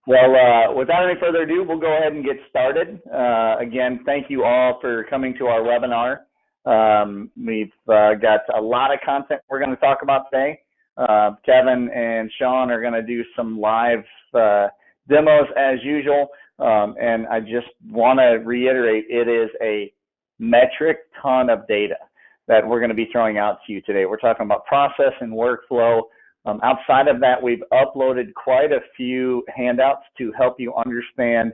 Without any further ado, we'll go ahead and get started. Again, thank you all for coming to our webinar. We've got a lot of content we're going to talk about today. Kevin and Sean are going to do some live demos as usual. And I just want to reiterate, it is a metric ton of data that we're going to be throwing out to you today. We're talking about process and workflow. Outside of that, we've uploaded quite a few handouts to help you understand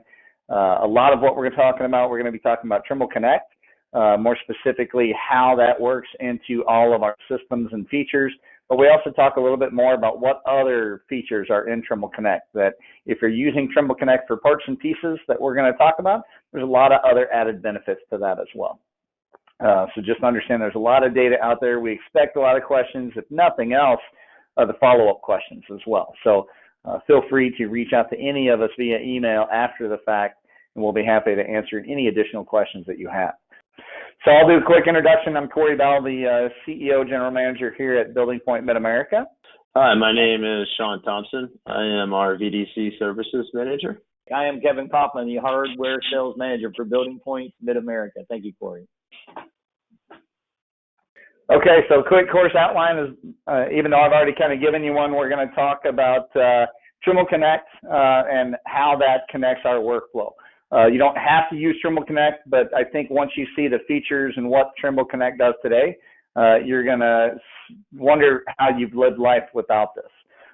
a lot of what we're talking about. We're going to be talking about Trimble Connect, more specifically how that works into all of our systems and features. But we also talk a little bit more about what other features are in Trimble Connect, that if you're using Trimble Connect for parts and pieces that we're going to talk about, there's a lot of other added benefits to that as well. So just understand there's a lot of data out there. We expect a lot of questions. If nothing else, the follow-up questions as well. So feel free to reach out to any of us via email after the fact, and we'll be happy to answer any additional questions that you have. So I'll do a quick introduction. I'm Corey Bell, the CEO, General Manager here at BuildingPoint Mid-America. Hi, my name is Sean Thompson. I am our VDC Services Manager. I am Kevin Kaufman, the Hardware Sales Manager for BuildingPoint Mid-America. Thank you, Corey. Okay, so quick course outline is, even though I've already kind of given you one, we're going to talk about Trimble Connect and how that connects our workflow. You don't have to use Trimble Connect, but I think once you see the features and what Trimble Connect does today, you're going to wonder how you've lived life without this.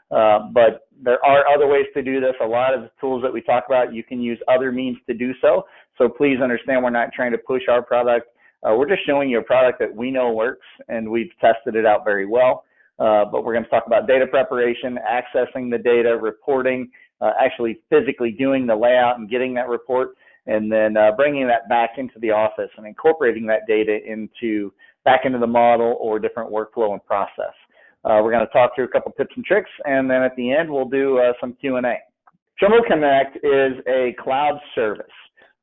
But there are other ways to do this. A lot of the tools that we talk about, you can use other means to do so. So please understand we're not trying to push our product. We're just showing you a product that we know works, and we've tested it out very well. But we're going to talk about data preparation, accessing the data, reporting, actually physically doing the layout and getting that report, and then bringing that back into the office and incorporating that data back into the model or different workflow and process. We're going to talk through a couple tips and tricks, and then at the end, we'll do some Q&A. Trimble Connect is a cloud service.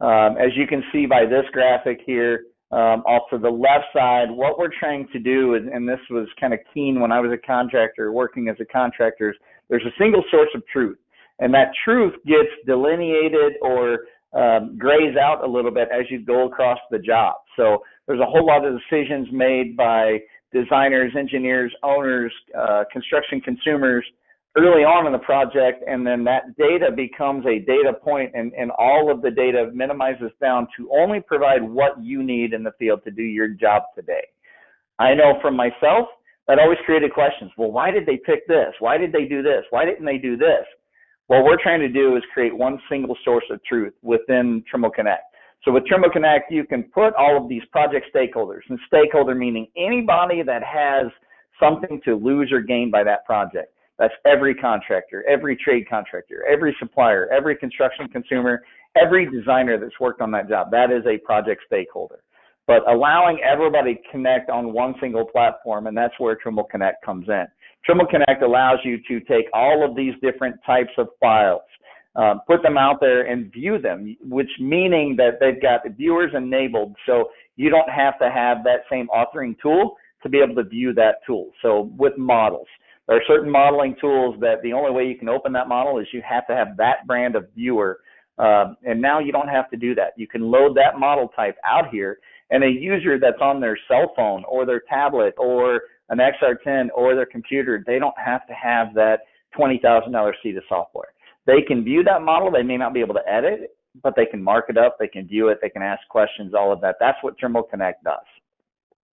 As you can see by this graphic here, off to the left side, what we're trying to do, and this was kind of keen when I was a contractor, working as a contractor, there's a single source of truth. And that truth gets delineated or grays out a little bit as you go across the job. So there's a whole lot of decisions made by designers, engineers, owners, construction consumers early on in the project, and then that data becomes a data point, and all of the data minimizes down to only provide what you need in the field to do your job today. I know from myself, that always created questions. Well, why did they pick this? Why did they do this? Why didn't they do this? What we're trying to do is create one single source of truth within Trimble Connect. So with Trimble Connect, you can put all of these project stakeholders, and stakeholder meaning anybody that has something to lose or gain by that project. That's every contractor, every trade contractor, every supplier, every construction consumer, every designer that's worked on that job. That is a project stakeholder. But allowing everybody to connect on one single platform, and that's where Trimble Connect comes in. Trimble Connect allows you to take all of these different types of files, put them out there and view them, which meaning that they've got the viewers enabled, so you don't have to have that same authoring tool to be able to view that tool. So with models, there are certain modeling tools that the only way you can open that model is you have to have that brand of viewer. And now you don't have to do that. You can load that model type out here, and a user that's on their cell phone or their tablet or an XR10 or their computer, they don't have to have that $20,000 seat of software. They can view that model. They may not be able to edit it, but they can mark it up. They can view it. They can ask questions, all of that. That's what Trimble Connect does.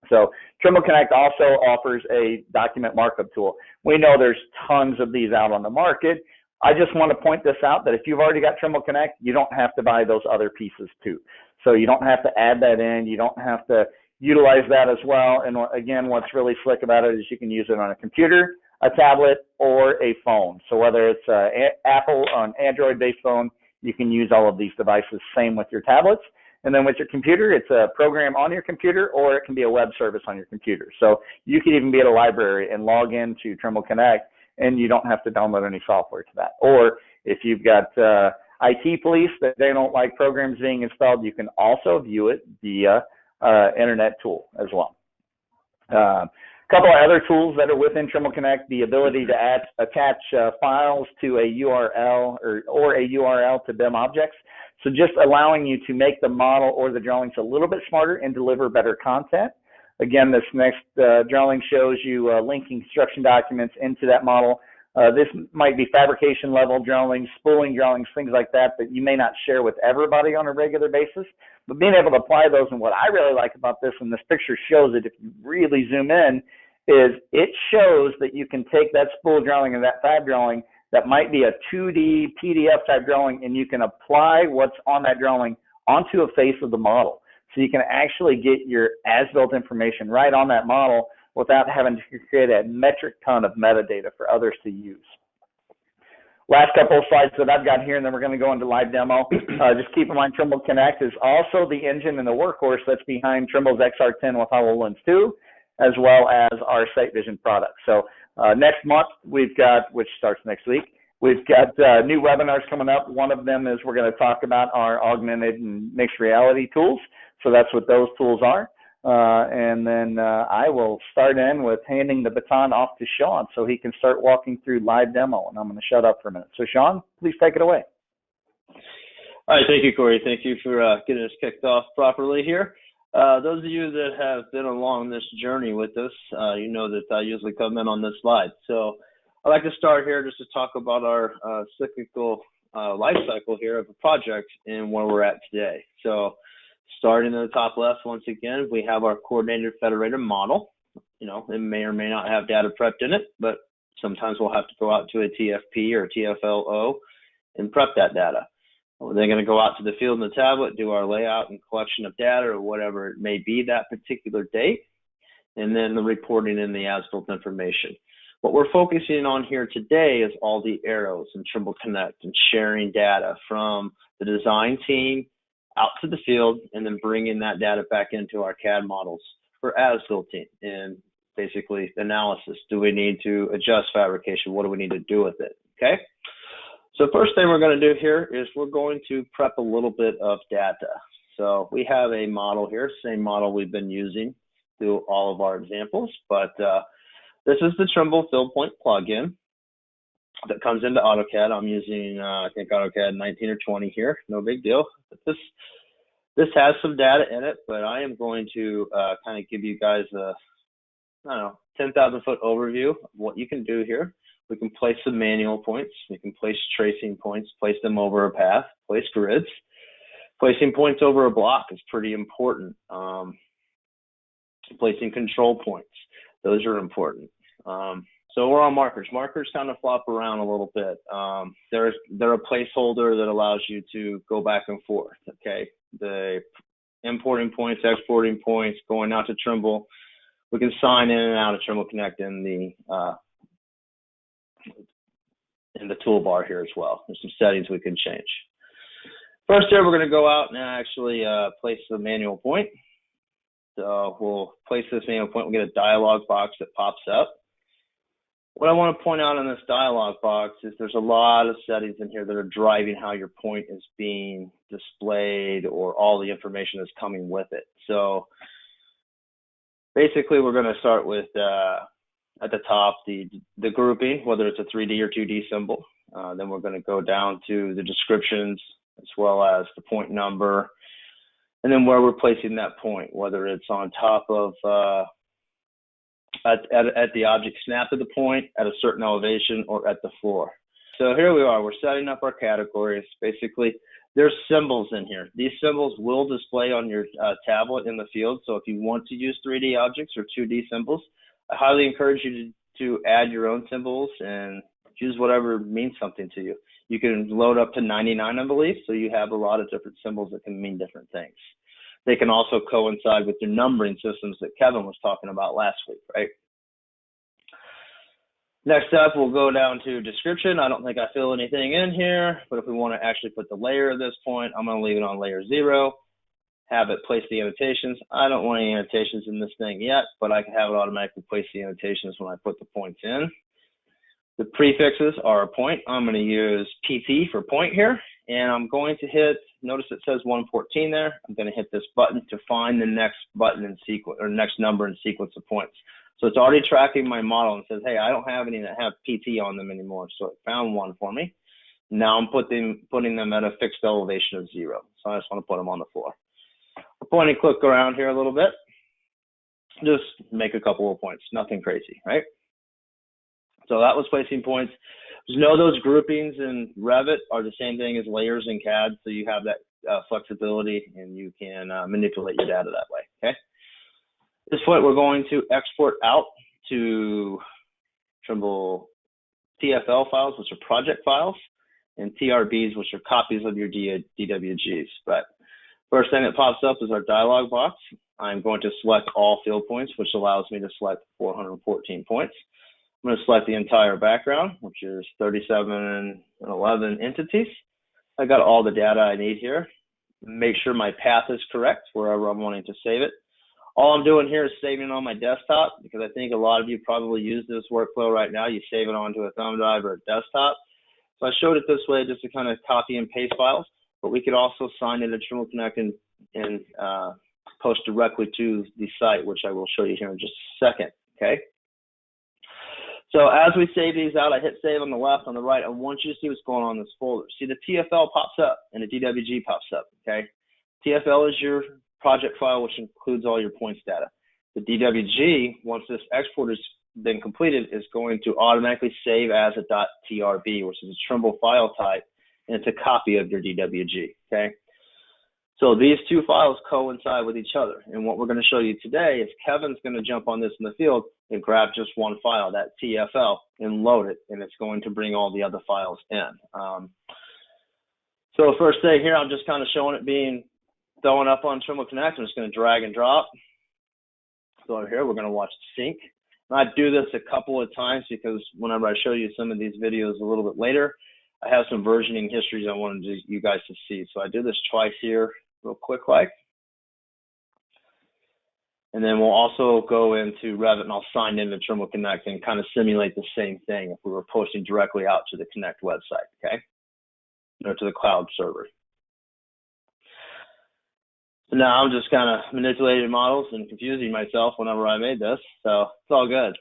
So Trimble Connect also offers a document markup tool. We know there's tons of these out on the market. I just want to point this out that if you've already got Trimble Connect, you don't have to buy those other pieces too. So you don't have to add that in. You don't have to utilize that as well. And again, what's really slick about it is you can use it on a computer, a tablet, or a phone. So whether it's Apple or an Android-based phone, you can use all of these devices. Same with your tablets. And then with your computer, it's a program on your computer, or it can be a web service on your computer. So you could even be at a library and log into Trimble Connect, and you don't have to download any software to that. Or if you've got IT police that they don't like programs being installed, you can also view it via internet tool as well. couple of other tools that are within Trimble Connect, the ability to attach files to a URL or a URL to BIM objects. So just allowing you to make the model or the drawings a little bit smarter and deliver better content. Again, this next drawing shows you linking construction documents into that model. This might be fabrication level drawings, spooling drawings, things like that you may not share with everybody on a regular basis. But being able to apply those, and what I really like about this, and this picture shows it if you really zoom in, is it shows that you can take that spool drawing and that fab drawing that might be a 2D PDF type drawing, and you can apply what's on that drawing onto a face of the model. So you can actually get your as-built information right on that model without having to create a metric ton of metadata for others to use. Last couple of slides that I've got here, and then we're going to go into live demo. Just keep in mind, Trimble Connect is also the engine and the workhorse that's behind Trimble's XR10 with HoloLens 2, as well as our Sight Vision product. So next month, we've got, which starts next week, we've got new webinars coming up. One of them is we're going to talk about our augmented and mixed reality tools. So that's what those tools are. And then I will start in with handing the baton off to Sean so he can start walking through live demo, and I'm going to shut up for a minute. So Sean, please take it away. All right, thank you, Corey. Thank you for getting us kicked off properly here. Those of you that have been along this journey with us, you know that I usually come in on this slide. So I'd like to start here just to talk about our cyclical life cycle here of a project and where we're at today. So starting in the top left, once again, we have our coordinated federated model. You know, it may or may not have data prepped in it, but sometimes we'll have to go out to a TFP or TFLO and prep that data. We're then going to go out to the field in the tablet, do our layout and collection of data or whatever it may be that particular date, and then the reporting in the as-built information. What we're focusing on here today is all the arrows in Trimble Connect and sharing data from the design team out to the field, and then bringing that data back into our CAD models for as-built team and basically analysis. Do we need to adjust fabrication? What do we need to do with it? Okay. So first thing we're going to do here is we're going to prep a little bit of data. So we have a model here, same model we've been using through all of our examples, but this is the Trimble FieldPoint plugin that comes into AutoCAD. I'm using, I think, AutoCAD 19 or 20 here. No big deal. But this has some data in it, but I am going to kind of give you guys a, I don't know, 10,000-foot overview of what you can do here. We can place some manual points. We can place tracing points, place them over a path, place grids. Placing points over a block is pretty important. Placing control points, those are important. So we're on markers. Markers kind of flop around a little bit. They're a placeholder that allows you to go back and forth, okay? The importing points, exporting points, going out to Trimble. We can sign in and out of Trimble Connect in the toolbar here as well. There's some settings we can change. First here, we're going to go out and actually place the manual point. So we'll place this manual point. We'll get a dialog box that pops up. What I want to point out in this dialog box is there's a lot of settings in here that are driving how your point is being displayed or all the information that's coming with it. So basically, we're going to start with at the top the grouping, whether it's a 3D or 2D symbol. Then we're going to go down to the descriptions as well as the point number, and then where we're placing that point, whether it's on top of at the object snap of the point, at a certain elevation, or at the floor. So here we are. We're setting up our categories. Basically, there's symbols in here. These symbols will display on your tablet in the field. So if you want to use 3D objects or 2D symbols, I highly encourage you to add your own symbols and choose whatever means something to you. You can load up to 99, I believe, so you have a lot of different symbols that can mean different things. They can also coincide with your numbering systems that Kevin was talking about last week, right? Next up, we'll go down to description. I don't think I fill anything in here, but if we want to actually put the layer at this point, I'm going to leave it on layer 0. Have it place the annotations. I don't want any annotations in this thing yet, but I can have it automatically place the annotations when I put the points in. The prefixes are a point. I'm going to use PT for point here, and I'm going to hit, notice it says 114 there. I'm going to hit this button to find the next button in sequence, or next number in sequence of points. So it's already tracking my model and says, hey, I don't have any that have PT on them anymore. So it found one for me. Now I'm putting them at a fixed elevation of 0. So I just want to put them on the floor. I'll point and click around here a little bit. Just make a couple of points, nothing crazy, right? So that was placing points. Just know those groupings in Revit are the same thing as layers in CAD, so you have that flexibility and you can manipulate your data that way, okay? At this point, we're going to export out to Trimble TFL files, which are project files, and TRBs, which are copies of your DWGs. But first thing that pops up is our dialog box. I'm going to select all field points, which allows me to select 414 points. I'm going to select the entire background, which is 37 and 11 entities. I got all the data I need here. Make sure my path is correct wherever I'm wanting to save it. All I'm doing here is saving it on my desktop, because I think a lot of you probably use this workflow right now. You save it onto a thumb drive or a desktop. So I showed it this way just to kind of copy and paste files, but we could also sign into Trimble Connect and post directly to the site, which I will show you here in just a second, okay? So as we save these out, I hit save on the left, on the right. I want you to see what's going on in this folder. See, the TFL pops up and the DWG pops up, okay? TFL is your project file, which includes all your points data. The DWG, once this export has been completed, is going to automatically save as a .trb, which is a Trimble file type, and it's a copy of your DWG, okay? So these two files coincide with each other. And what we're going to show you today is Kevin's going to jump on this in the field and grab just one file, that TFL, and load it, and it's going to bring all the other files in. So first thing here, I'm just kind of showing it being thrown up on Trimble Connect. I'm just going to drag and drop. So over here, we're going to watch sync. And I do this a couple of times because whenever I show you some of these videos a little bit later, I have some versioning histories I wanted you guys to see. So I do this twice here, real quick like. And then we'll also go into Revit and I'll sign into Trimble Connect and kind of simulate the same thing if we were posting directly out to the Connect website, okay? Or to the cloud server. So now I'm just kind of manipulating models and confusing myself whenever I made this, so it's all good.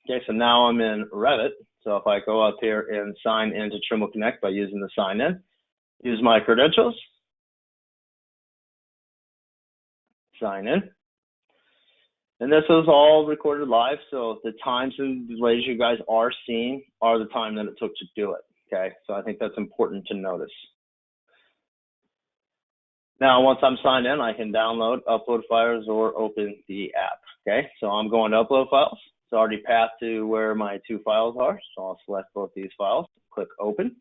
Okay, so now I'm in Revit. So if I go up here and sign into Trimble Connect by using the sign in, use my credentials, sign in. And this is all recorded live, so the times and delays you guys are seeing are the time that it took to do it, okay? So I think that's important to notice. Now, once I'm signed in, I can download, upload files, or open the app, okay? So I'm going to upload files. It's already passed to where my two files are, so I'll select both these files, click open.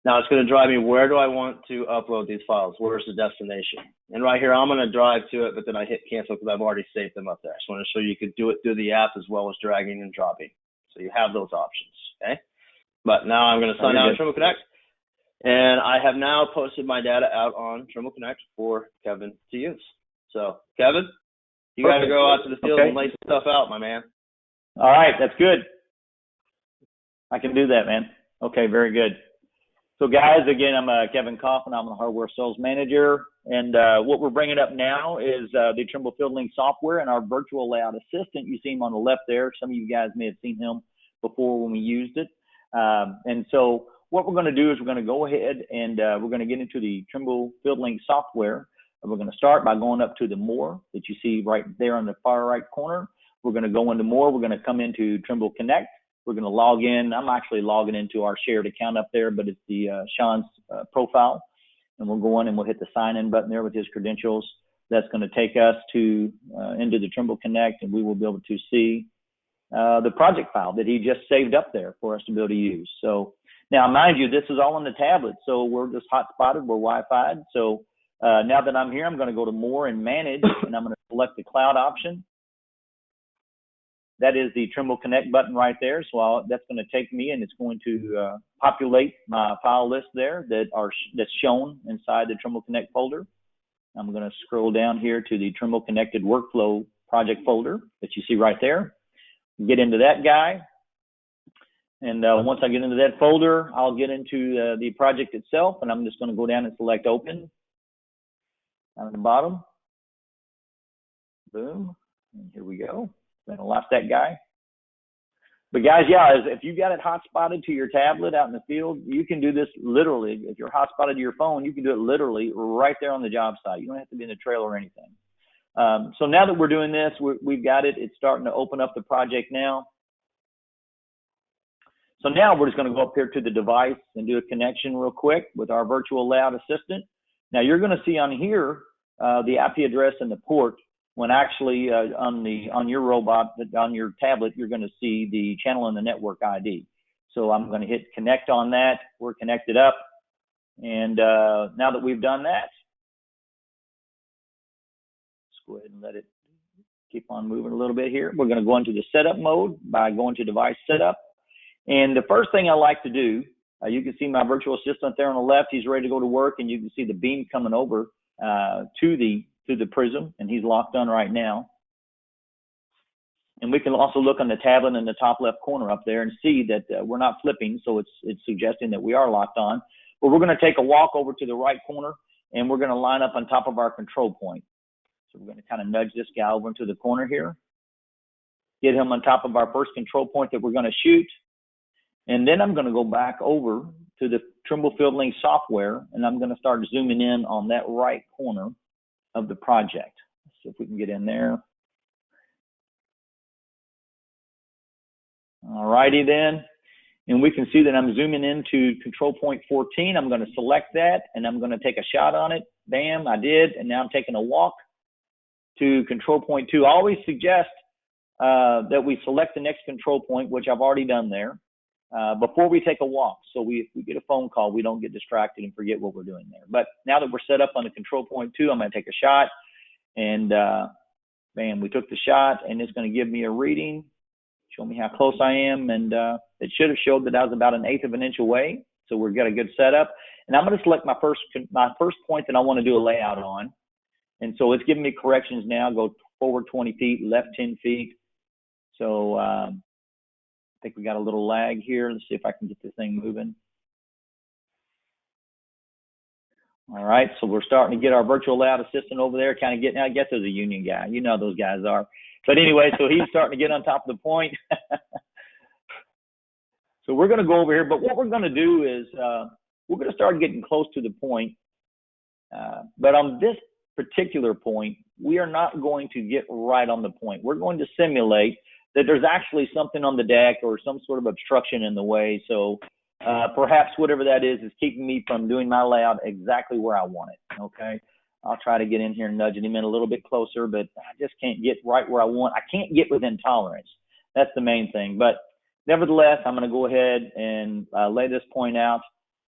Now it's going to drive me, where do I want to upload these files? Where's the destination? And right here, I'm going to drive to it, but then I hit cancel because I've already saved them up there. I just want to show you could do it through the app as well as dragging and dropping. So you have those options, okay? But now I'm going to sign out of Trimble Connect. And I have now posted my data out on Trimble Connect for Kevin to use. So Kevin, you got to go out to the field and lay some stuff out, my man. All right, that's good. I can do that, man. Okay, very good. So guys, again, I'm Kevin Coffin. I'm the hardware sales manager. And what we're bringing up now is the Trimble Fielding software and our virtual layout assistant. You see him on the left there. Some of you guys may have seen him before when we used it. And so what we're going to do is we're going to go ahead and we're going to get into the Trimble Fielding software. And we're going to start by going up to the More that you see right there on the far right corner. We're going to go into More. We're going to come into Trimble Connect. We're going to log in. I'm actually logging into our shared account up there, but it's the Sean's profile. And we'll go in and we'll hit the sign in button there with his credentials. That's going to take us to into the Trimble Connect, and we will be able to see the project file that he just saved up there for us to be able to use. So now, mind you, this is all on the tablet, so we're just hotspotted, we're Wi-Fi'd. So now that I'm here, I'm going to go to More and Manage, and I'm going to select the cloud option. That is the Trimble Connect button right there. So that's going to take me, and it's going to populate my file list there that's shown inside the Trimble Connect folder. I'm going to scroll down here to the Trimble Connected Workflow project folder that you see right there. Get into that guy. And once I get into that folder, I'll get into the project itself, and I'm just going to go down and select Open. down at the bottom. Boom. And here we go. Then I lost that guy. But guys, yeah, if you got it hotspotted to your tablet out in the field, you can do this literally. If you're hotspotted to your phone, you can do it literally right there on the job site. You don't have to be in the trailer or anything. So now that we're doing this, we've got it. It's starting to open up the project now. So now we're just going to go up here to the device and do a connection real quick with our virtual layout assistant. Now you're going to see on here the IP address and the port, when actually on your robot, on your tablet, you're going to see the channel and the network ID. So I'm going to hit connect on that. We're connected up. And now that we've done that, let's go ahead and let it keep on moving a little bit here. We're going to go into the setup mode by going to device setup. And the first thing I like to do, you can see my virtual assistant there on the left. He's ready to go to work, and you can see the beam coming over to the prism, and he's locked on right now. And we can also look on the tablet in the top left corner up there and see that we're not flipping, so it's suggesting that we are locked on. But we're going to take a walk over to the right corner, and we're going to line up on top of our control point. So we're going to kind of nudge this guy over into the corner here, get him on top of our first control point that we're going to shoot. And then I'm going to go back over to the Trimble Field Link software, and I'm going to start zooming in on that right corner of the project. Let's see if we can get in there. All righty then. And we can see that I'm zooming into control point 14. I'm going to select that, and I'm going to take a shot on it. Bam, I did. And now I'm taking a walk to control point 2. I always suggest that we select the next control point, which I've already done there, before we take a walk. So if we get a phone call, we don't get distracted and forget what we're doing there. But now that we're set up on the control point 2, I'm going to take a shot. And bam, we took the shot, and it's going to give me a reading, show me how close I am. And it should have showed that I was about 1/8 of an inch away. So we've got a good setup. And I'm going to select my first point that I want to do a layout on. And so it's giving me corrections now. Go forward 20 feet, left 10 feet. So I think we got a little lag here. Let's see if I can get this thing moving. All right, so we're starting to get our virtual layout assistant over there, kind of getting, I guess there's a union guy. You know how those guys are. But anyway, so he's starting to get on top of the point. So we're going to go over here, but what we're going to do is we're going to start getting close to the point. But on this particular point, we are not going to get right on the point. We're going to simulate that there's actually something on the deck or some sort of obstruction in the way. So perhaps whatever that is keeping me from doing my layout exactly where I want it, okay? I'll try to get in here and nudging him in a little bit closer, but I just can't get right where I want. I can't get within tolerance. That's the main thing. But nevertheless, I'm going to go ahead and lay this point out.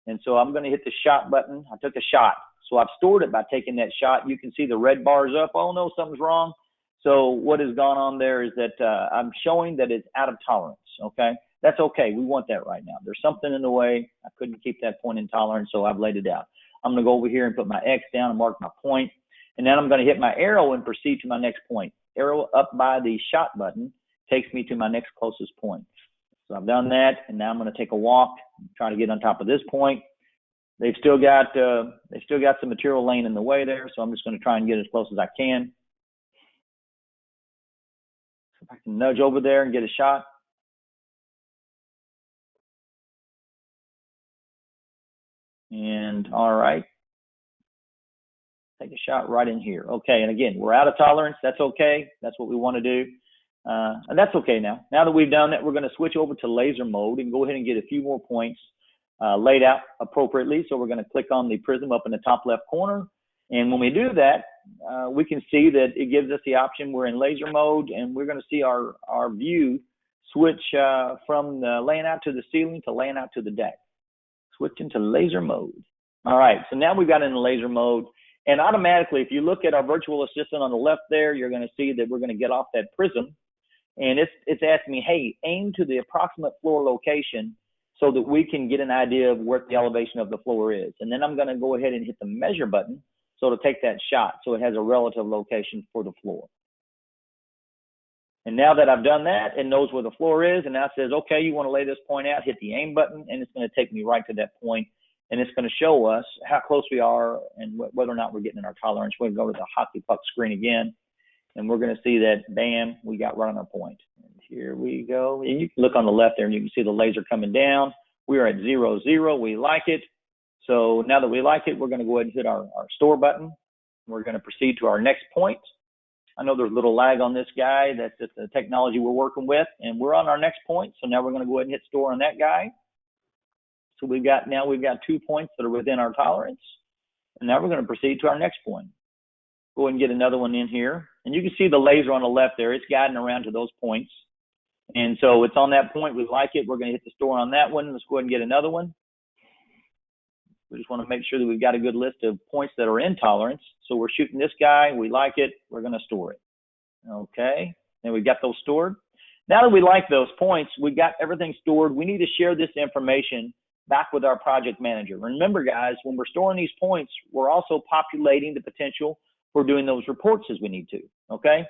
And so I'm going to hit the shot button. I took a shot. So I've stored it by taking that shot. You can see the red bars up. Oh, no, something's wrong. So what has gone on there is that I'm showing that it's out of tolerance, okay? That's okay. We want that right now. There's something in the way. I couldn't keep that point in tolerance, so I've laid it out. I'm going to go over here and put my X down and mark my point. And then I'm going to hit my arrow and proceed to my next point. Arrow up by the shot button takes me to my next closest point. So I've done that, and now I'm going to take a walk, try to get on top of this point. They've still got some material laying in the way there, so I'm just going to try and get as close as I can. So if I can nudge over there and get a shot. And all right, take a shot right in here. Okay, and again, we're out of tolerance. That's okay. That's what we want to do. And that's okay now. Now that we've done that, we're going to switch over to laser mode and go ahead and get a few more points laid out appropriately. So we're going to click on the prism up in the top left corner. And when we do that, we can see that it gives us the option. We're in laser mode, and we're going to see our view switch from the laying out to the ceiling to laying out to the deck. Switching to laser mode. All right, so now we've got in laser mode. And automatically, if you look at our virtual assistant on the left there, you're going to see that we're going to get off that prism. And it's asking me, hey, aim to the approximate floor location so that we can get an idea of where the elevation of the floor is. And then I'm going to go ahead and hit the measure button so to take that shot so it has a relative location for the floor. And now that I've done that, it knows where the floor is, and now it says, okay, you want to lay this point out, hit the aim button, and it's going to take me right to that point. and it's going to show us how close we are and whether or not we're getting in our tolerance. We're going to go to the hockey puck screen again, and we're going to see that, bam, we got right on our point. And here we go. And you can look on the left there, and you can see the laser coming down. We are at 0, 0. We like it. So now that we like it, we're going to go ahead and hit our store button. We're going to proceed to our next point. I know there's a little lag on this guy. That's just the technology we're working with, and we're on our next point. So now we're going to go ahead and hit store on that guy. So we've got 2 points that are within our tolerance, and now we're going to proceed to our next point. Go ahead and get another one in here, and you can see the laser on the left there. It's guiding around to those points, and so it's on that point. We like it. We're going to hit the store on that one. Let's go ahead and get another one. We just want to make sure that we've got a good list of points that are in tolerance. So we're shooting this guy. We like it. We're going to store it. Okay. And we've got those stored. Now that we like those points, we've got everything stored. We need to share this information back with our project manager. Remember, guys, when we're storing these points, we're also populating the potential for doing those reports as we need to. Okay.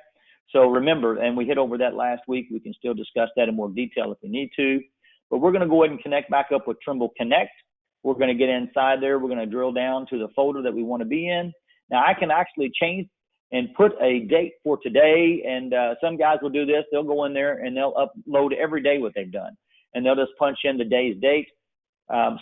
So remember, and we hit over that last week. We can still discuss that in more detail if we need to. But we're going to go ahead and connect back up with Trimble Connect. We're going to get inside there. We're going to drill down to the folder that we want to be in. Now, I can actually change and put a date for today, and some guys will do this. They'll go in there and they'll upload every day what they've done, and they'll just punch in the day's date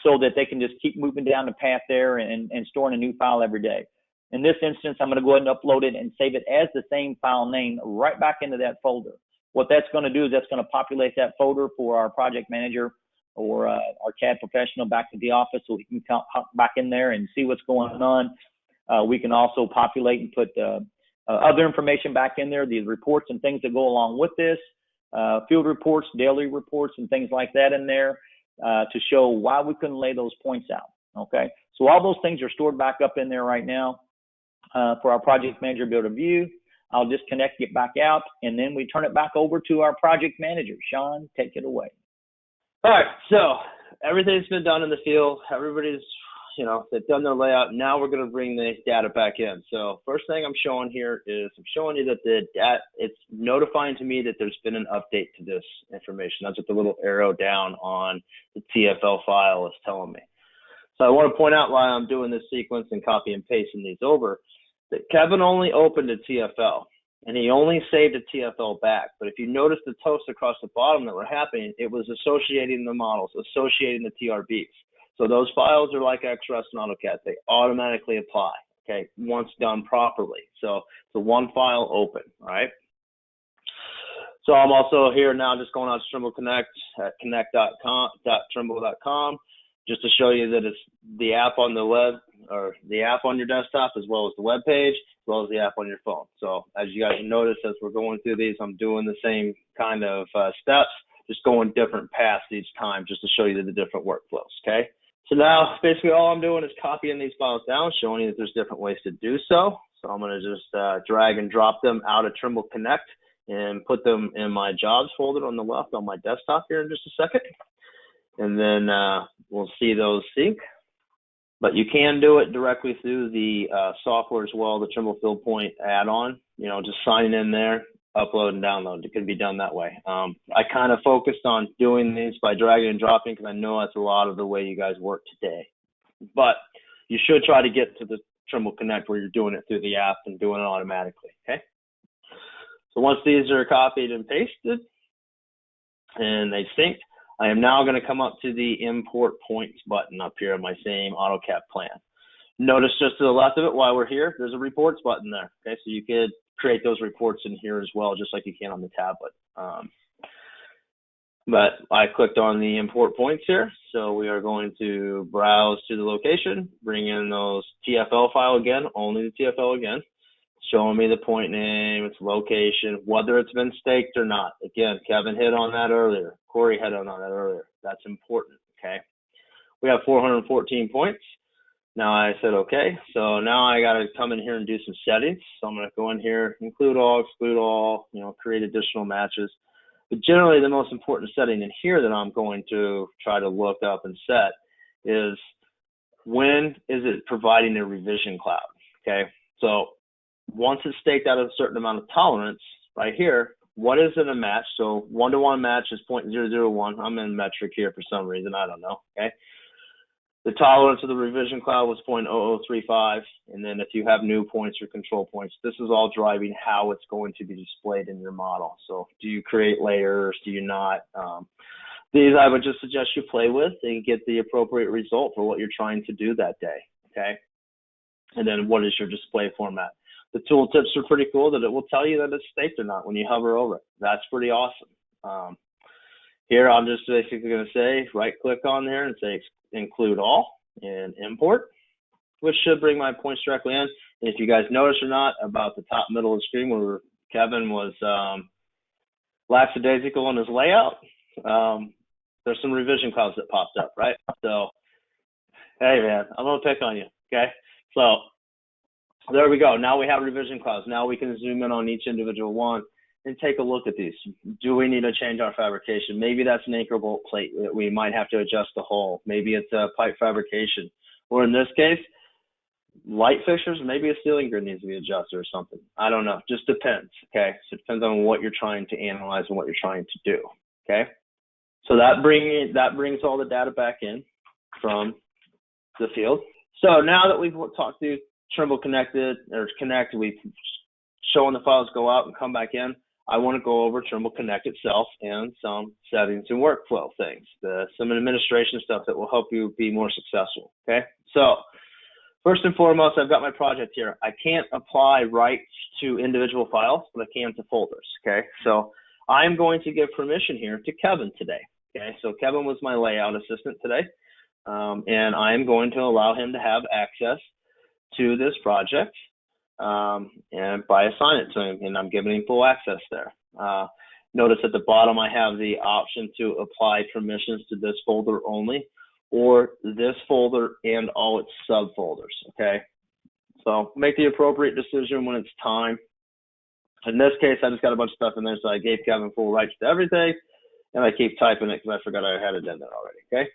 so that they can just keep moving down the path there and storing a new file every day. In this instance, I'm going to go ahead and upload it and save it as the same file name right back into that folder. What that's going to do is that's going to populate that folder for our project manager or our CAD professional back to the office, so he can hop back in there and see what's going on. We can also populate and put other information back in there, the reports and things that go along with this, field reports, daily reports, and things like that in there to show why we couldn't lay those points out. Okay, so all those things are stored back up in there right now for our project manager to be able to view. I'll disconnect, get back out, and then we turn it back over to our project manager. Sean, take it away. All right, so everything's been done in the field. Everybody's, they've done their layout. Now we're going to bring the data back in. So first thing I'm showing here is I'm showing you that the data, it's notifying to me that there's been an update to this information. That's what the little arrow down on the TFL file is telling me. So I want to point out why I'm doing this sequence and copy and pasting these over, that Kevin only opened a TFL. And he only saved a TFL back. But if you notice the toast across the bottom that were happening, it was associating the models, associating the TRBs. So those files are like XREST and AutoCAD. They automatically apply, okay, once done properly. So it's a one file open, all right? So I'm also here now just going out to Trimble Connect at connect.trimble.com just to show you that it's the app on the web or the app on your desktop as well as the web page, as well as the app on your phone. So as you guys notice, as we're going through these, I'm doing the same kind of steps, just going different paths each time just to show you the different workflows, okay? So now basically all I'm doing is copying these files down, showing you that there's different ways to do so. So I'm going to just drag and drop them out of Trimble Connect and put them in my jobs folder on the left on my desktop here in just a second. And then we'll see those sync. But you can do it directly through the software as well, the Trimble FieldPoint add-on, just signing in there, upload and download. It can be done that way. I kind of focused on doing these by dragging and dropping because I know that's a lot of the way you guys work today. But you should try to get to the Trimble Connect where you're doing it through the app and doing it automatically, okay? So once these are copied and pasted and they synced, I am now going to come up to the Import Points button up here in my same AutoCAD plan. Notice just to the left of it while we're here, there's a Reports button there. Okay, so you could create those reports in here as well, just like you can on the tablet. But I clicked on the Import Points here, so we are going to browse to the location, bring in those TFL file again, only the TFL again, showing me the point name, its location, whether it's been staked or not. Again, Kevin hit on that earlier. Corey hit on that earlier. That's important, okay? We have 414 points. Now I said, okay, so now I got to come in here and do some settings. So I'm going to go in here, include all, exclude all, create additional matches. But generally the most important setting in here that I'm going to try to look up and set is when is it providing a revision cloud, okay? So once it's staked out of a certain amount of tolerance, right here, what is it a match? So 1-to-1 match is 0.001. I'm in metric here for some reason. I don't know. Okay. The tolerance of the revision cloud was 0.0035, and then if you have new points or control points, this is all driving how it's going to be displayed in your model. So do you create layers? Do you not? These I would just suggest you play with and get the appropriate result for what you're trying to do that day, okay? And then what is your display format? The tooltips are pretty cool that it will tell you that it's staked or not when you hover over it. That's pretty awesome. Here I'm just basically going to say right click on there and say include all and import, which should bring my points directly in. And if you guys notice or not about the top middle of the screen where Kevin was lackadaisical in his layout, there's some revision clouds that popped up, right? So, hey man, I'm gonna pick on you, okay? So there we go. Now we have revision clouds. Now we can zoom in on each individual one and take a look at these. Do we need to change our fabrication? Maybe that's an anchor bolt plate that we might have to adjust the hole. Maybe it's a pipe fabrication. Or in this case, light fixtures, maybe a ceiling grid needs to be adjusted or something. I don't know, just depends, okay? So it depends on what you're trying to analyze and what you're trying to do, okay? So that brings all the data back in from the field. So now that we've talked through Trimble Connect, we've shown the files go out and come back in, I want to go over Trimble Connect itself and some settings and workflow things, some administration stuff that will help you be more successful, okay? So first and foremost, I've got my project here. I can't apply rights to individual files, but I can to folders, okay? So I'm going to give permission here to Kevin today, okay? So Kevin was my layout assistant today, and I'm going to allow him to have access to this project and by assign it to him, and I'm giving him full access there. Notice at the bottom I have the option to apply permissions to this folder only, or this folder and all its subfolders, okay? So make the appropriate decision when it's time. In this case, I just got a bunch of stuff in there, so I gave Kevin full rights to everything, and I keep typing it because I forgot I had it in there already, okay?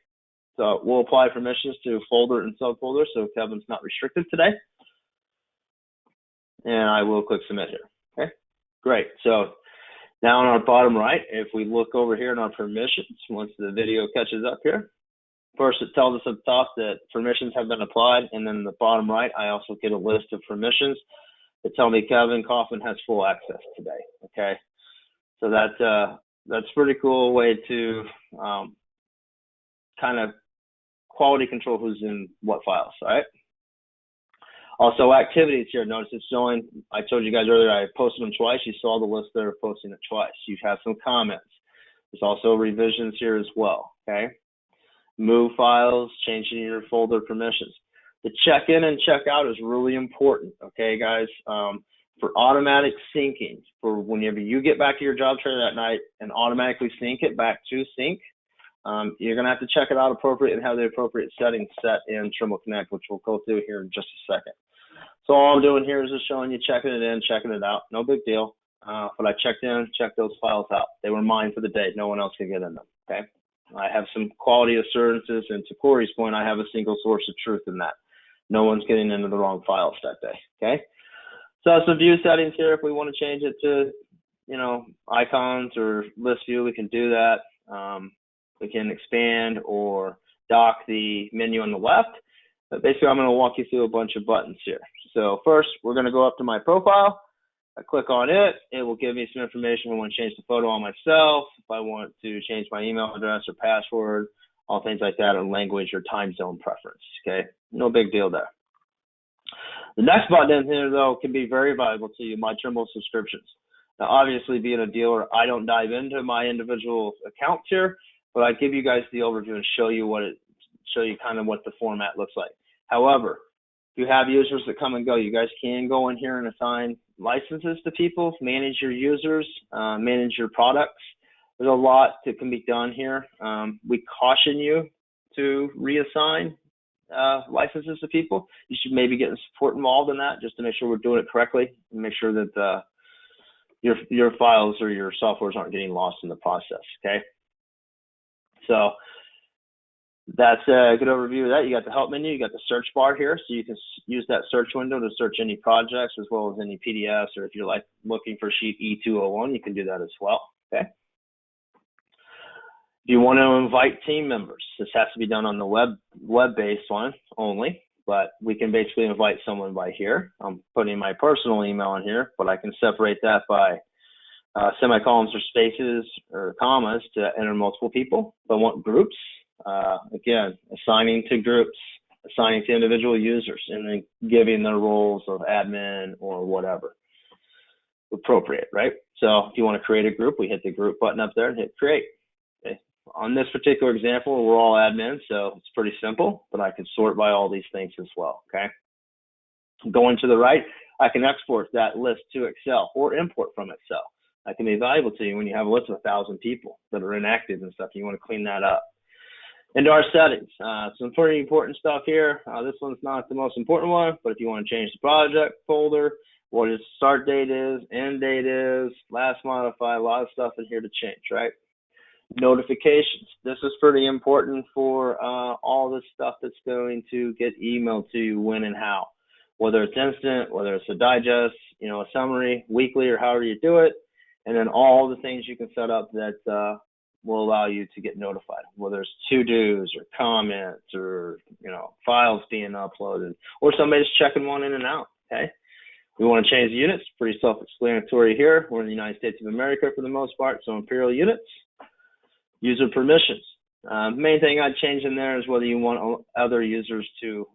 So we'll apply permissions to folder and subfolder, so Kevin's not restricted today. And I will click submit here, okay? Great, so now on our bottom right, if we look over here in our permissions, once the video catches up here, first it tells us up top that permissions have been applied, and then in the bottom right, I also get a list of permissions that tell me Kevin Kaufman has full access today, okay? So that's a pretty cool way to kind of quality control who's in what files, all right? Also, activities here. Notice it's showing, I told you guys earlier, I posted them twice. You saw the list there of posting it twice. You have some comments. There's also revisions here as well, okay? Move files, changing your folder permissions. The check in and check out is really important, okay, guys? For automatic syncing, for whenever you get back to your job trailer that night and automatically sync it back to sync, you're going to have to check it out appropriate and have the appropriate settings set in Trimble Connect, which we'll go through here in just a second. So all I'm doing here is just showing you checking it in, checking it out. No big deal. But I checked in, checked those files out. They were mine for the day. No one else could get in them, okay? I have some quality assurances, and to Corey's point, I have a single source of truth in that. No one's getting into the wrong files that day, okay? So some view settings here. If we want to change it to, you know, icons or list view, we can do that. We can expand or dock the menu on the left. But basically, I'm going to walk you through a bunch of buttons here. So first, we're going to go up to my profile. I click on it. It will give me some information. I want to change the photo on myself. If I want to change my email address or password, all things like that, or language or time zone preference, okay? No big deal there. The next button in here, though, can be very valuable to you, my Trimble subscriptions. Now, obviously, being a dealer, I don't dive into my individual accounts here, but I give you guys the overview and show you kind of what the format looks like. However, if you have users that come and go, you guys can go in here and assign licenses to people, manage your users, manage your products. There's a lot that can be done here. We caution you to reassign licenses to people. You should maybe get support involved in that just to make sure we're doing it correctly and make sure that your files or your softwares aren't getting lost in the process, okay? So that's a good overview of that. You got the help menu, you got the search bar here, so you can use that search window to search any projects as well as any PDFs, or if you're like looking for sheet E201, you can do that as well, okay? If you want to invite team members, this has to be done on the web-based one only, but we can basically invite someone by here. I'm putting my personal email in here, but I can separate that by semicolons or spaces or commas to enter multiple people. If I want groups, again, assigning to groups, assigning to individual users, and then giving their roles of admin or whatever appropriate, right? So if you want to create a group, we hit the group button up there and hit create. Okay. On this particular example, we're all admin, so it's pretty simple, but I can sort by all these things as well, okay? Going to the right, I can export that list to Excel or import from Excel. That can be valuable to you when you have a list of 1,000 people that are inactive and stuff. You want to clean that up. Into our settings, some pretty important stuff here. This one's not the most important one, but if you want to change the project folder, what its start date is, end date is, last modified, a lot of stuff in here to change, right? Notifications. This is pretty important for all the stuff that's going to get emailed to you when and how. Whether it's instant, whether it's a digest, you know, a summary, weekly, or however you do it. And then all the things you can set up that will allow you to get notified, whether it's to-dos or comments or, you know, files being uploaded, or somebody's checking one in and out, okay? We want to change the units, pretty self-explanatory here. We're in the United States of America for the most part, so imperial units. User permissions. Main thing I'd change in there is whether you want other users to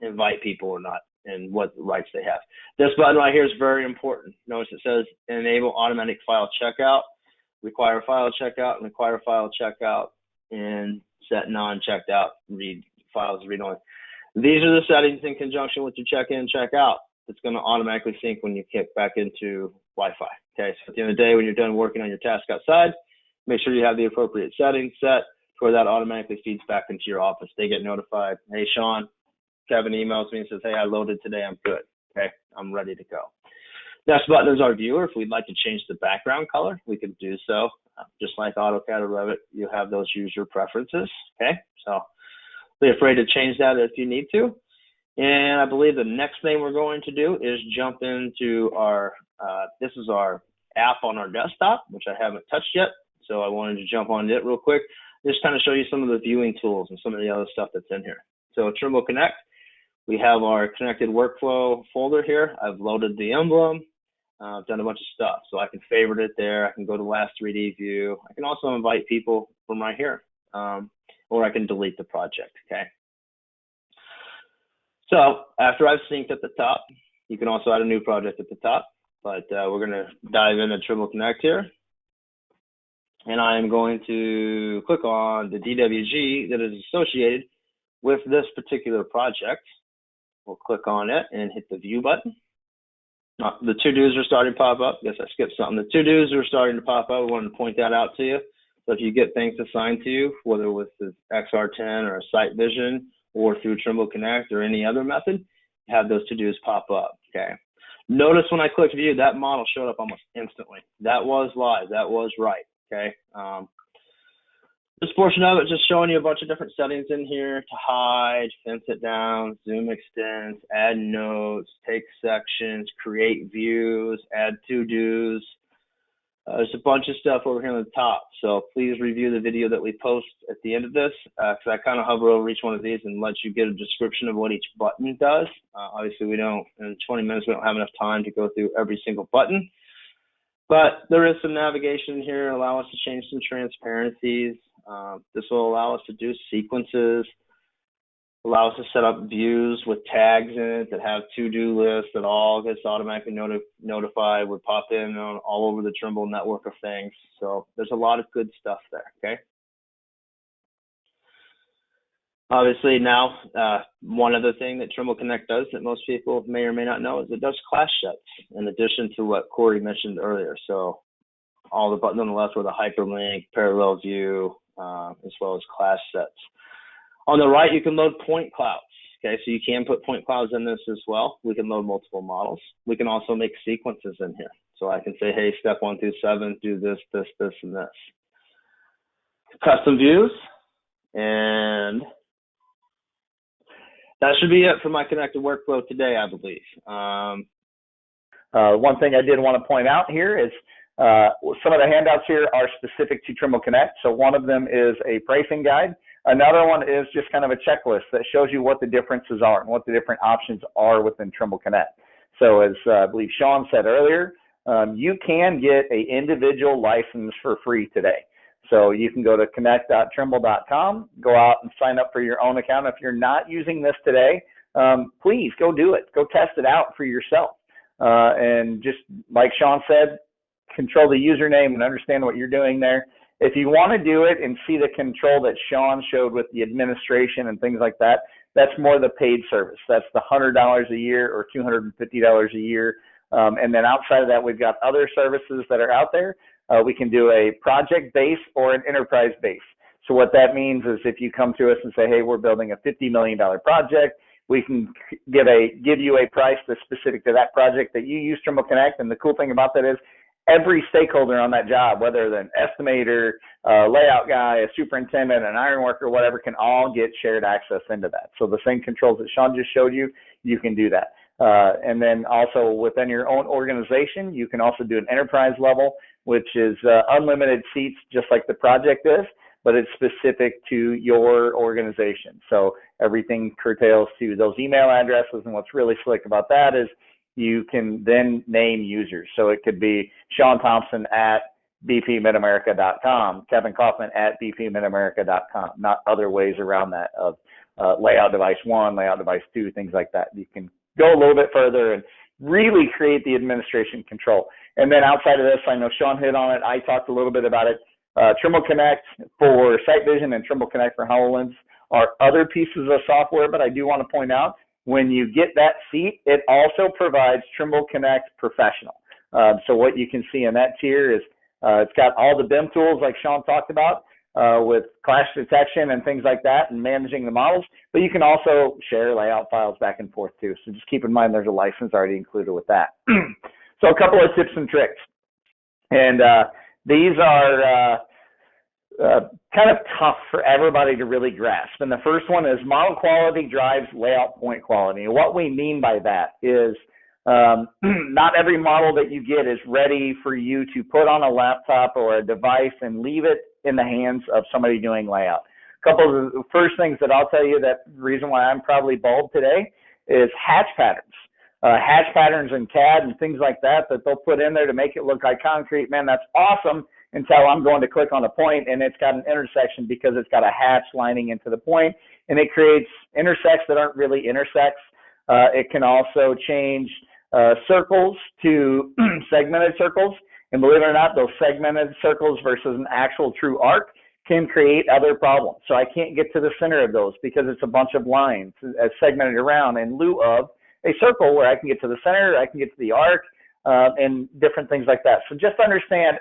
invite people or not, and what rights they have. This button right here is very important. Notice it says enable automatic file checkout, require file checkout, and require file checkout, and set non-checked out read files read only. These are the settings in conjunction with your check-in, check-out. It's going to automatically sync when you kick back into Wi-Fi. Okay, so at the end of the day, when you're done working on your task outside, make sure you have the appropriate settings set to where that automatically feeds back into your office. They get notified. Hey, Sean, Kevin emails me and says, hey, I loaded today. I'm good. Okay, I'm ready to go. Next button is our viewer. If we'd like to change the background color, we can do so. Just like AutoCAD or Revit, you have those user preferences. Okay, so be afraid to change that if you need to. And I believe the next thing we're going to do is jump into our, this is our app on our desktop, which I haven't touched yet. So I wanted to jump on it real quick, just kind of show you some of the viewing tools and some of the other stuff that's in here. So Trimble Connect, we have our connected workflow folder here. I've loaded the emblem. I've done a bunch of stuff. So I can favorite it there. I can go to last 3D view. I can also invite people from right here, or I can delete the project, okay? So after I've synced at the top, you can also add a new project at the top, but we're going to dive into Trimble Connect here. And I am going to click on the DWG that is associated with this particular project. We'll click on it and hit the view button. The to-dos are starting to pop up. Guess I skipped something. The to-dos are starting to pop up. I wanted to point that out to you. So if you get things assigned to you, whether with the XR10 or a Sight Vision or through Trimble Connect or any other method, have those to-dos pop up, okay? Notice when I clicked view, that model showed up almost instantly. That was live. That was right, okay? This portion of it just showing you a bunch of different settings in here to hide, fence it down, zoom extents, add notes, take sections, create views, add to-dos. There's a bunch of stuff over here on the top. So please review the video that we post at the end of this, because I kind of hover over each one of these and let you get a description of what each button does. Obviously, we don't, in 20 minutes, we don't have enough time to go through every single button. But there is some navigation here, allow us to change some transparencies. This will allow us to do sequences, allow us to set up views with tags in it that have to-do lists that all gets automatically notified, would pop in on all over the Trimble network of things. So there's a lot of good stuff there, okay? Obviously now, one other thing that Trimble Connect does that most people may or may not know is it does class sets in addition to what Corey mentioned earlier. So all the buttons on the left were the hyperlink, parallel view, as well as class sets. On the right, you can load point clouds. Okay, so you can put point clouds in this as well. We can load multiple models. We can also make sequences in here. So I can say, hey, step 1 through 7, do this, this, this, and this. Custom views, and that should be it for my connected workflow today, I believe. One thing I did want to point out here is Some of the handouts here are specific to Trimble Connect. So one of them is a pricing guide. Another one is just kind of a checklist that shows you what the differences are and what the different options are within Trimble Connect. So as I believe Sean said earlier, you can get an individual license for free today. So you can go to connect.trimble.com, go out and sign up for your own account. If you're not using this today, please go do it. Go test it out for yourself. And just like Sean said, control the username and understand what you're doing there. If you want to do it and see the control that Sean showed with the administration and things like that, that's more the paid service. That's the $100 a year or $250 a year. And then outside of that, we've got other services that are out there. We can do a project base or an enterprise base. So what that means is if you come to us and say, hey, we're building a $50 million project, we can give you a price that's specific to that project that you use Trimble Connect. And the cool thing about that is every stakeholder on that job, whether they're an estimator, a layout guy, a superintendent, an ironworker, whatever, can all get shared access into that. So the same controls that Sean just showed you, you can do that. And then also within your own organization, you can also do an enterprise level, which is unlimited seats, just like the project is, but it's specific to your organization. So everything curtails to those email addresses. And what's really slick about that is you can then name users. So it could be Sean Thompson at bpmidamerica.com, Kevin Kaufman at bpmidamerica.com, not other ways around that of layout device 1, layout device 2, things like that. You can go a little bit further and really create the administration control. And then outside of this, I know Sean hit on it. I talked a little bit about it. Trimble Connect for Site Vision and Trimble Connect for HoloLens are other pieces of software, but I do want to point out when you get that seat, it also provides Trimble Connect Professional. So what you can see in that tier is it's got all the BIM tools like Sean talked about with clash detection and things like that and managing the models, but you can also share layout files back and forth too. So just keep in mind there's a license already included with that. So a couple of tips and tricks. And these are kind of tough for everybody to really grasp. And the first one is model quality drives layout point quality. And what we mean by that is not every model that you get is ready for you to put on a laptop or a device and leave it in the hands of somebody doing layout. A couple of the first things that I'll tell you that the reason why I'm probably bald today is hatch patterns. Hatch patterns in CAD and things like that they'll put in there to make it look like concrete. Man, that's awesome until I'm going to click on a point and it's got an intersection because it's got a hatch lining into the point, and it creates intersects that aren't really intersects. It can also change circles to segmented circles, and believe it or not, those segmented circles versus an actual true arc can create other problems. So I can't get to the center of those because it's a bunch of lines segmented around in lieu of a circle where I can get to the center, I can get to the arc, and different things like that. So just understand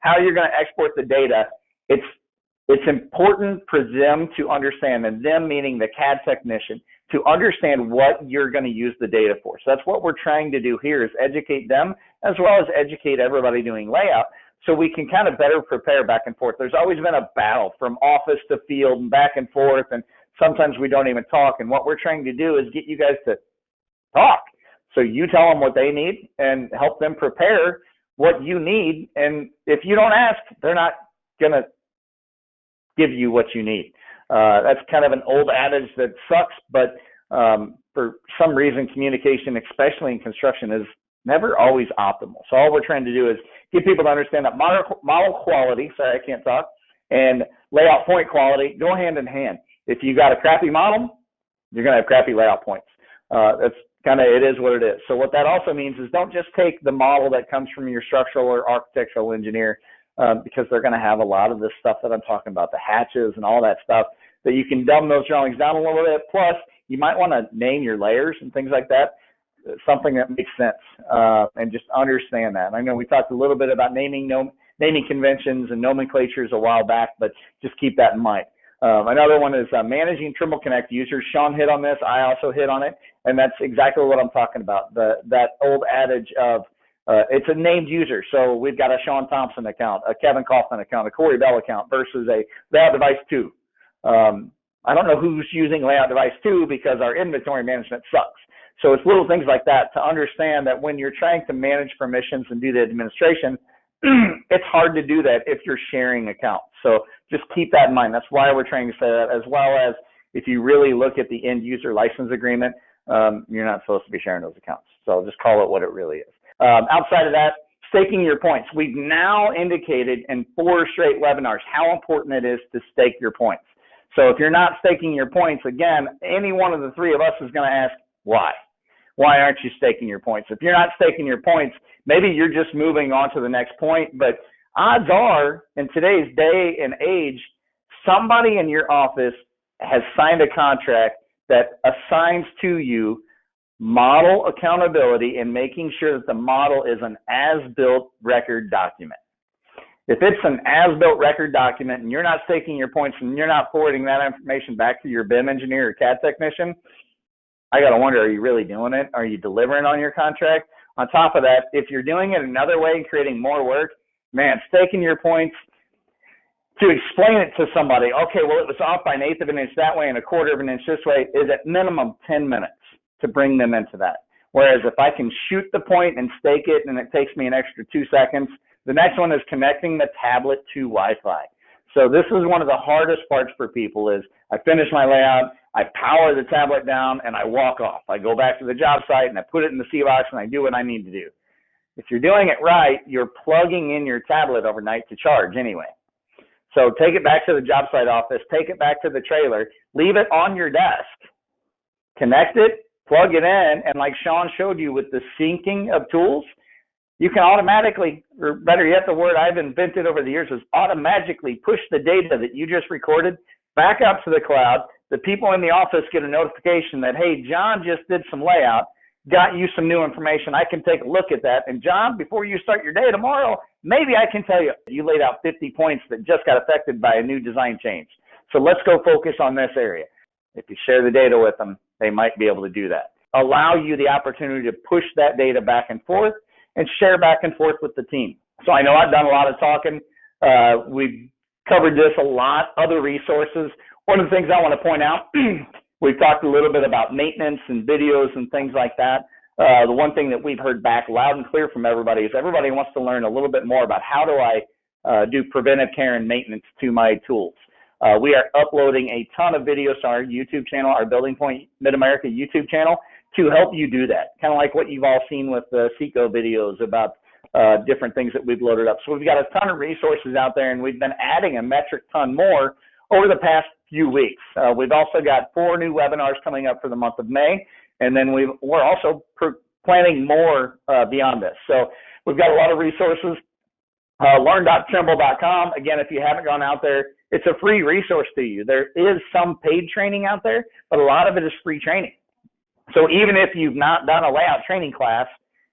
how you're going to export the data. It's important for them to understand, and them meaning the CAD technician, to understand what you're going to use the data for. So that's what we're trying to do here, is educate them as well as educate everybody doing layout so we can kind of better prepare back and forth. There's always been a battle from office to field and back and forth, and sometimes we don't even talk. And what we're trying to do is get you guys to talk. So you tell them what they need and help them prepare what you need. And if you don't ask, they're not going to give you what you need. That's kind of an old adage that sucks, but for some reason, communication, especially in construction, is never always optimal. So all we're trying to do is get people to understand that model quality, sorry, I can't talk, and layout point quality go hand in hand. If you got a crappy model, you're going to have crappy layout points. That's kind of, it is what it is. So what that also means is don't just take the model that comes from your structural or architectural engineer, because they're going to have a lot of this stuff that I'm talking about, the hatches and all that stuff, that you can dumb those drawings down a little bit. Plus, you might want to name your layers and things like that, something that makes sense, and just understand that. And I know we talked a little bit about naming conventions and nomenclatures a while back, but just keep that in mind. Another one is managing Trimble Connect users. Sean hit on this. I also hit on it, and that's exactly what I'm talking about. That old adage of it's a named user. So we've got a Sean Thompson account, a Kevin Kaufman account, a Corey Bell account versus a Layout Device 2. I don't know who's using Layout Device 2 because our inventory management sucks. So it's little things like that to understand that when you're trying to manage permissions and do the administration, it's hard to do that if you're sharing accounts. So just keep that in mind. That's why we're trying to say that, as well as if you really look at the end user license agreement, you're not supposed to be sharing those accounts. So just call it what it really is. Outside of that, staking your points. We've now indicated in 4 straight webinars how important it is to stake your points. So if you're not staking your points, again, any one of the 3 of us is going to ask, why? Why aren't you staking your points? If you're not staking your points, maybe you're just moving on to the next point, but odds are, in today's day and age, somebody in your office has signed a contract that assigns to you model accountability and making sure that the model is an as-built record document. If it's an as-built record document and you're not staking your points and you're not forwarding that information back to your BIM engineer or CAD technician, I got to wonder, are you really doing it? Are you delivering on your contract? On top of that, if you're doing it another way and creating more work, man, staking your points, to explain it to somebody, okay, well, it was off by 1/8 of an inch that way and 1/4 of an inch this way, is at minimum 10 minutes to bring them into that. Whereas if I can shoot the point and stake it and it takes me an extra 2 seconds, the next one is connecting the tablet to Wi-Fi. So this is one of the hardest parts for people is I finish my layout, I power the tablet down, and I walk off. I go back to the job site and I put it in the C-Box and I do what I need to do. If you're doing it right, you're plugging in your tablet overnight to charge anyway. So take it back to the job site office, take it back to the trailer, leave it on your desk, connect it, plug it in, and like Sean showed you with the syncing of tools, you can automatically, or better yet, the word I've invented over the years is automatically push the data that you just recorded back up to the cloud. The people in the office get a notification that, hey, John just did some layout, got you some new information. I can take a look at that. And John, before you start your day tomorrow, maybe I can tell you, you laid out 50 points that just got affected by a new design change. So let's go focus on this area. If you share the data with them, they might be able to do that. Allow you the opportunity to push that data back and forth and share back and forth with the team. So I know I've done a lot of talking. We've covered this a lot, other resources. One of the things I want to point out, we've talked a little bit about maintenance and videos and things like that. The one thing that we've heard back loud and clear from everybody is everybody wants to learn a little bit more about how do I do preventive care and maintenance to my tools. We are uploading a ton of videos to our YouTube channel, our BuildingPoint Mid-America YouTube channel, to help you do that. Kind of like what you've all seen with the Seco videos about different things that we've loaded up. So we've got a ton of resources out there, and we've been adding a metric ton more over the past few weeks. We've also got 4 new webinars coming up for the month of May, and then we're also planning more beyond this. So we've got a lot of resources. Learn.trimble.com. Again, if you haven't gone out there, it's a free resource to you. There is some paid training out there, but a lot of it is free training. So even if you've not done a layout training class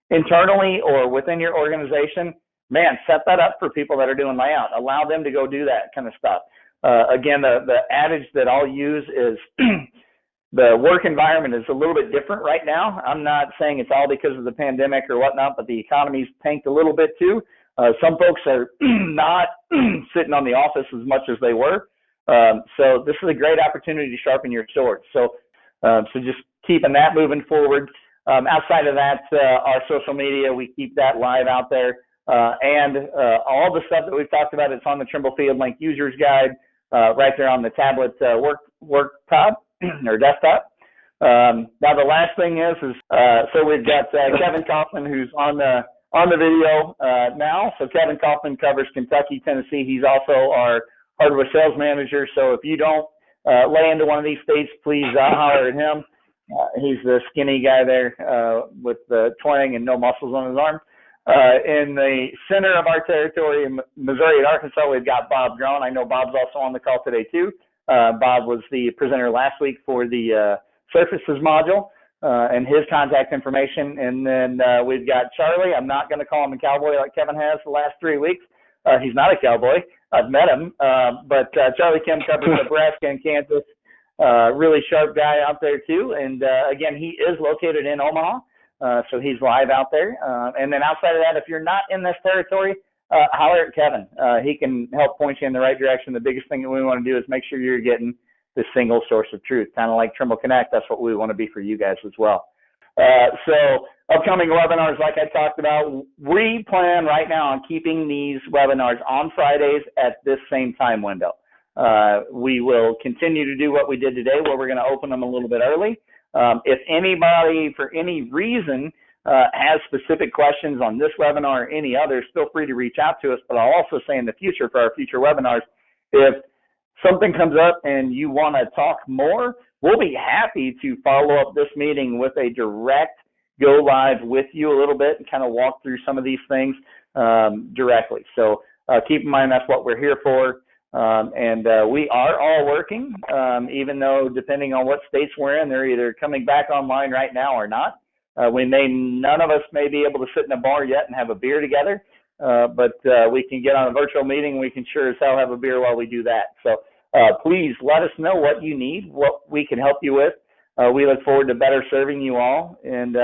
internally or within your organization, man, set that up for people that are doing layout. Allow them to go do that kind of stuff. Again, the adage that I'll use is the work environment is a little bit different right now. I'm not saying it's all because of the pandemic or whatnot, but the economy's tanked a little bit too. Some folks are not sitting on the office as much as they were. So this is a great opportunity to sharpen your sword. So just keeping that moving forward. Outside of that, our social media, we keep that live out there. And all the stuff that we've talked about, it's on the Trimble Field Link User's Guide, right there on the tablet work tab or desktop. Now the last thing is so we've got Kevin Kaufman, who's on the video now. So Kevin Kaufman covers Kentucky, Tennessee. He's also our hardware sales manager. So if you don't lay into one of these states, please holler at him. He's the skinny guy there with the twang and no muscles on his arm. In the center of our territory in Missouri and Arkansas, we've got Bob Drone. I know Bob's also on the call today too. Bob was the presenter last week for the Surfaces module and his contact information. And then we've got Charlie. I'm not going to call him a cowboy like Kevin has the last 3 weeks. He's not a cowboy. I've met him. But Charlie Kim covers Nebraska and Kansas. Really sharp guy out there too. And again, he is located in Omaha. So he's live out there. And then outside of that, if you're not in this territory, holler at Kevin. He can help point you in the right direction. The biggest thing that we want to do is make sure you're getting the single source of truth, kind of like Trimble Connect. That's what we want to be for you guys as well. So upcoming webinars, like I talked about, we plan right now on keeping these webinars on Fridays at this same time window. We will continue to do what we did today, where we're going to open them a little bit early. If anybody, for any reason, has specific questions on this webinar or any others, feel free to reach out to us. But I'll also say in the future, for our future webinars, if something comes up and you want to talk more, we'll be happy to follow up this meeting with a direct go live with you a little bit and kind of walk through some of these things directly. So keep in mind that's what we're here for. We are all working, even though depending on what states we're in, they're either coming back online right now or not. None of us may be able to sit in a bar yet and have a beer together, but we can get on a virtual meeting. We can sure as hell have a beer while we do that. So please let us know what you need, what we can help you with. We look forward to better serving you all, and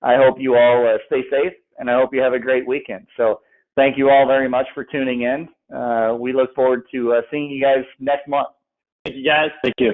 I hope you all stay safe, and I hope you have a great weekend. So thank you all very much for tuning in. We look forward to seeing you guys next month. Thank you, guys. Thank you.